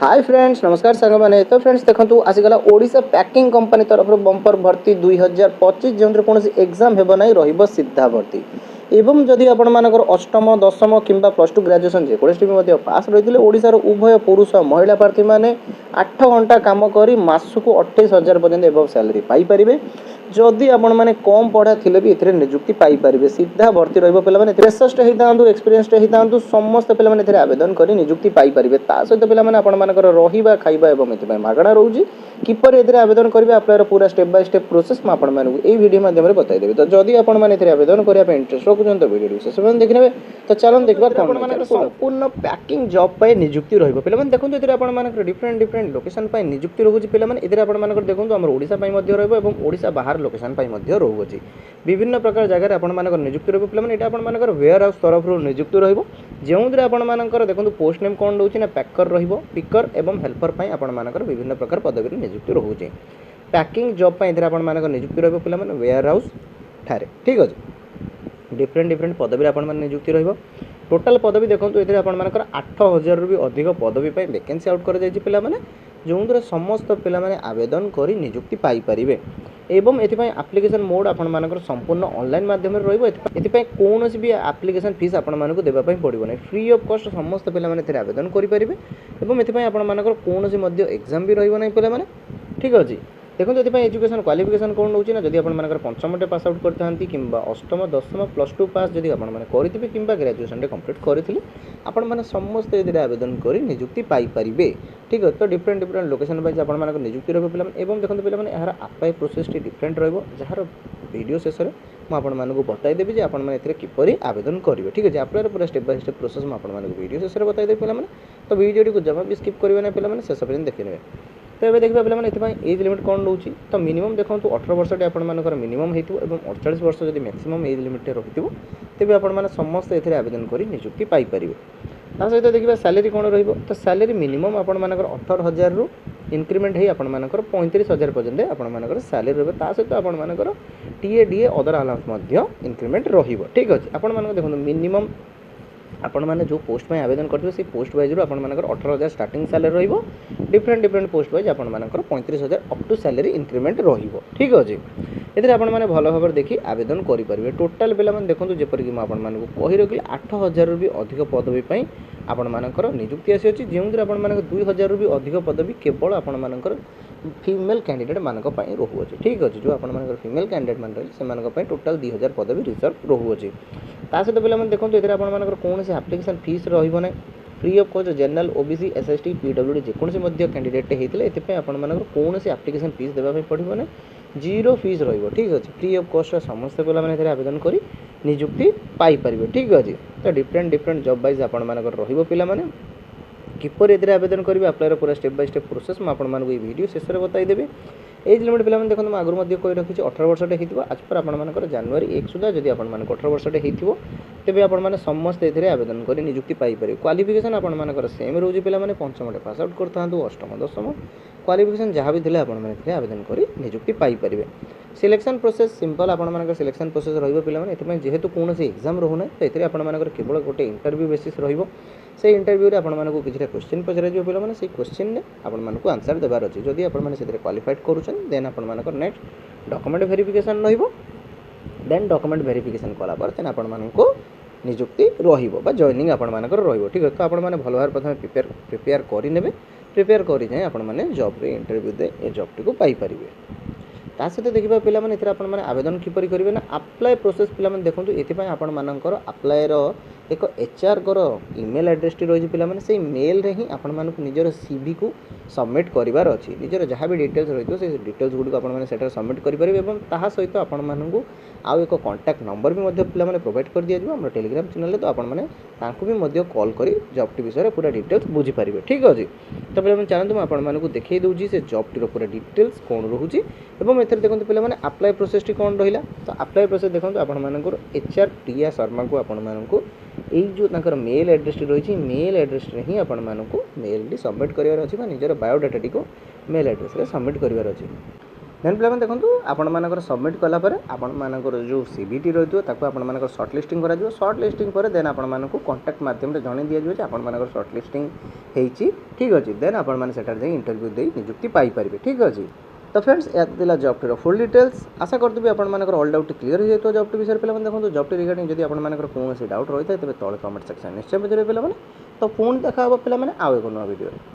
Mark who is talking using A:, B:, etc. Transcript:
A: Hi friends नमस्कार सांग मैंने तो फ्रेंड्स देखो आसीगला ओडिशा पैकिंग कंपनी तरफ बंपर भर्ती 2025 जो कौन एग्जाम हेब ना रही सीधा भर्ती एवं जदि आपण मानकर अष्टम दशम किंबा प्लस टू ग्रेजुएशन जेकोसी पास रही है ओडिशार उभय पुरुष और महिला प्रार्थी मैंने 8 घंटा काम कर मासक 28,000 पर्यटन एवं सैलरी पाइपर जदि आपण मैंने कम पढ़ा थे भी ए निजुक्ति पाइपर सीधा भर्ती रही पे फ्रेशर्स होता एक्सपीरियंस होता समस्त पे आवेदन कर निजुक्ति पाइपर सहित पे रहा खाଇବା एवं ये मागणा रोचे किपर ए आवेदन करेंगे आप्लायर पूरा स्टेप बाय स्टेप प्रोसेस मुझे वीडियो माध्यम बताइदेवी तो जदि आपने आवेदन करने इंटरेस्ट रखुन तो वीडियो शेष में देखने तो चलन देखा संपूर्ण पैकिंग जॉब पर निजुक्ति रही पे देखो ये डिफरेंट डिफरेंट लोकेशन पर निजुक्ति रोचे पे आप देखो आम ओडिशा ओडिशा बाहर लोकेशन रोचे विभिन्न प्रकार जगह आप निजुक्ति रही पे वेयर हाउस तरफ निजुक्ति रोदे आपर देखो पोस्ट नेम कौन रोचे ना पैकर पिकर एवं हेल्पर पर विभिन्न प्रकार पदवी निजुक्ति रोचे पैकिंग जॉब पर निजुक्ति रही वेयर हाउस ठारे ठीक अच्छे डिफरेंट डिफरेंट पदवी आप निजुक्ति रही टोटाल पदवी देखो ये आपर 8,000 भी अधिक पदवी वैकेंसी आउट कर पे जो समस्त पे आवेदन कर निजुक्ति पाइपर एवं ये आप्लिकेशन मोड आपर संपूर्ण ऑनलाइन माध्यम रही कौन भी आप्लिकेशन फीस आपको देवाई पड़ो ना फ्री ऑफ कॉस्ट समस्त पे आवेदन करेंगे ये आपर कौन एग्जाम भी रही पे ठीक अच्छे देखो ये एजुकेशन क्वालिफिकेशन कौन रोचे ना जब आप पंचमटे पास आउट करते कि अष्टम दशम प्लस टू पास जब आपने करेंगे कि ग्रेजुएशन कम्प्लीट करते आपण समस्त ये आवेदन कर निजुक्ति पाइपर ठीक है तो डिफरेंट डिफरेंट लोकेशन वाइज आप निजुक्ति रही पे देखो पे यार apply process different jar video शेष में मुझे बताइदेवी आपने किपर आवेदन करेंगे ठीक है आप पूरा स्टेप बाय स्टेप प्रोसेस मुझे वीडियो शेष में बताइदेवी पे तो वीडियो को जमा भी स्किप करेंगे ना पे शेष पर्यटन देखने तो ये देखिए पे एज लिमिट कौन रोचे तो मिनिमम देखो 18 वर्ष आपर मिनिमम हो 48 वर्ष जब मैक्सिमम एज लिमिट रही तेज आप समस्त ये आवेदन कर निजुक्ति पाइपर सहित देखिए सैलरी कौन रो सैलरी मिनिमम आपर 18,000 रु इनक्रीमेंट हो आपर 35,000 पर्यटन आपर सैलरी रही सहित आपर TA DA other allowance increment ठीक अच्छे आप देखो मिनिमम आपण मैंने जो पोस्ट में आवेदन करते से पोस्ट वाइज आप 18,000 स्टार्टिंग सैलरी रही डिफरेंट डिफरेंट पोस्ट वाइज आप 35,000 अप टू सैलरी इनक्रीमेंट रही ठीक अच्छे ये आपने भल भाव देखिए आवेदन करेंगे टोटाल पे देखो जपरिक मुझे कही रखी 8,000 भी अधिक पदवी आपर निजुक्ति आसी जो 2,000 भी अधिक पदवी केवल आपर फीमेल कैंडिडेट मानक रोचे ठीक अच्छे जो आप फीमेल कैंडिडेट मान रही से टोटाल 2,000 पदवी रिजर्व रोचे सहित पे देखो ये आपर कौन से आप्लिकेशन फीस रही free of cost general OBC SST PWD जेकोसी कैंडिडेट होते हैं आपर कौन से आप्लिकेशन फीस देवाई पड़ो ना जीरो फीस रही ठीक अच्छे फ्री ऑफ कॉस्ट समस्त पे आवेदन कर निजुक्ति पाइपर ठीक अच्छे तो डिफरेंट डिफरेंट जॉब वाइज आप पे किपर ए आवेदन करेंगे अप्लायर पूरा स्टेप बाय स्टेप प्रोसेस मुझे वीडियो शेष में बताइदेवी एज लिमिट पे देखो मैं आगुरी कही रखी 18 वर्ष आज पर आपर जनवरी 1 सुधा जब आप 18 वर्ष हो तेज आप समस्त ये आवेदन कर निजुक्ति पाइपर क्वालिफिकेशन आपर सेम रोज पे पंचमटे पास आउट करता अष्टम दशम क्वालिफिकेशन जहाँ भी थे आपने आवेदन कर निजुक्ति पाइपर सिलेक्शन प्रोसेस सिंपल आपर सिलेक्शन प्रोसेस पे जेहेतु कौन एग्जाम रोना तो ये आपर केवल गोटे इंटरव्यू बेसिस से इंटरव्यू आपको किसी क्वेश्चन पचर पे से क्वेश्चन ने आपको आंसर देवार अच्छे जदि आपने क्वालिफाइड करुँच देन आपर next document verification then document verification कलापर देन आपको निजुक्ति रॉइनिंग आपर ठीक है तो आप भल भाव प्रथम प्रिपेयर करेंगे प्रिपेयर कर जाए आपने जॉब इंटरव्यू दे ए जॉब टी पाइपर सहित देखा पे आपने आवेदन किपर करेंगे ना अप्लाई प्रोसेस पे देखो ये आपर अप्लायर एक एचआर कर ईमेल एड्रेस टी रही पे से मेल रे ही आपण निजर सीवी को सबमिट करार अच्छी निजर जहाँ भी डिटेल्स रही है डिटेल्स गुड़ को सबमिट करेंगे और सहित आपको आउ एक कॉन्टैक्ट नंबर भी पे प्रोवाइड कर दिया जाए टेलीग्राम चैनल तो आपको भी कॉल कर जॉब टी विषय पूरा डिटेल्स बुझीपारे ठीक अच्छे तो पे चाहते आपको देखी दूसरी से जॉब टी पूरा डिटेल्स कौन रोचे एवं देखो पे अप्लाई प्रोसेस टी कौन रहा तो अप्लाई प्रोसेस देखो आपर एचआर प्रिया शर्मा को आपको जो मेल एड्रेस टी रही मेल एड्रेस ही आपको मेल टी सबमिट करार अच्छे निजर बायोडाटा टी को मेल एड्रेस सबमिट करार अच्छे देन पे देखो आपर सबमिट कलापर आपर जो सीवीटी रही है सर्ट लिस्टिंग कर सर्ट लिस्टिंग पर देन आपण कॉन्टैक्ट मध्यम जन दि जाए आपर सर्ट लिस्टिंग होती ठीक अच्छे देन आपठार इंटरव्यू दे निजुक्ति पाइपर ठीक अच्छे। तो फ्रेंड्स या जॉब टी फुल डिटेल्स आशा करती आपर ऑल डाउट क्लीयर हो जाए जॉब टी विषय पे देखो जॉब टी रिगार्डिंग जब आपर कौन डाउट रही है तेज तले कमेंट सेक्शन निश्चय बुझे पे तो पुणी देखा पे आउ एक नुआ वीडियो।